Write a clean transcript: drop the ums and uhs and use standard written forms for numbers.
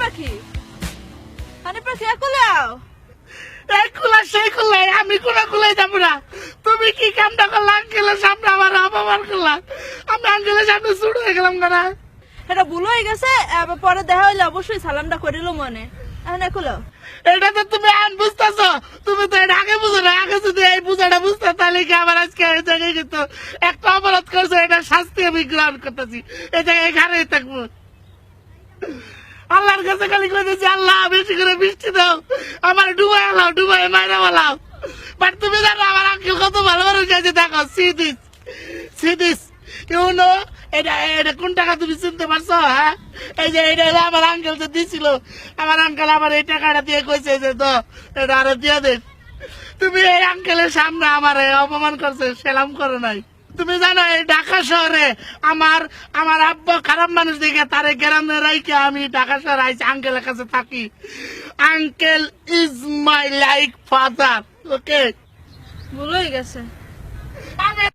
পাখি হানি পাখি একুলাও এই কুলা সেই কুলাই আমি কোন কুলাই যাবো না। তুমি কি কামটা করলা? আঙ্কেলের সামনে আমার অপমান করলা। আমি আঙ্কেলের সামনে শুরু হয়ে গেলাম না। এটা ভুল হয়ে গেছে, আবার পরে দেখা হইলে অবশ্যই সালামটা করিল মনে। এখন একুলাও এটা তো তুমি আন বুঝতেছো, তুমি তো এটা আগে বুঝো না। আগে যদি এই বুঝাটা বুঝতে তাহলে কি আমার আজকে এই জায়গায় কিন্তু একটা অপরাধ করছো, এটা শাস্তি আমি গ্রহণ করতেছি। এই জায়গায় ঘাড়েই থাকবো। আল্লাহর কাছে খালি কইতেছি, আল্লাহ বেশি করে বৃষ্টি দাও, আমার ডুবাই আলাও, ডুবাই মাইরা বলাও। বাট তুমি জানো আমার আঙ্কেল কত ভালো মানুষ আছে। দেখো সিদিস ইউনো, এটা এটা কোন টাকা তুমি চিনতে পারছো? হ্যাঁ, এই যে এটা হলো আমার আঙ্কেল যে দিছিল। আমার আঙ্কেল আমার এই টাকাটা দিয়ে কইছে যে তো এটা আরো দিয়ে দে। তুমি এই আঙ্কেলের সামনে আমার অপমান করছে, সেলাম করো নাই। তুমি জানো এই ঢাকা শহরে আমার আমার আব্বা খারাপ মানুষ দেখে তারে গ্রামে রাইকে আমি ঢাকা শহরে আইছি, আঙ্কেলের কাছে থাকি। Uncle is my like father. Okay, ভুল হয়ে গেছে। আমি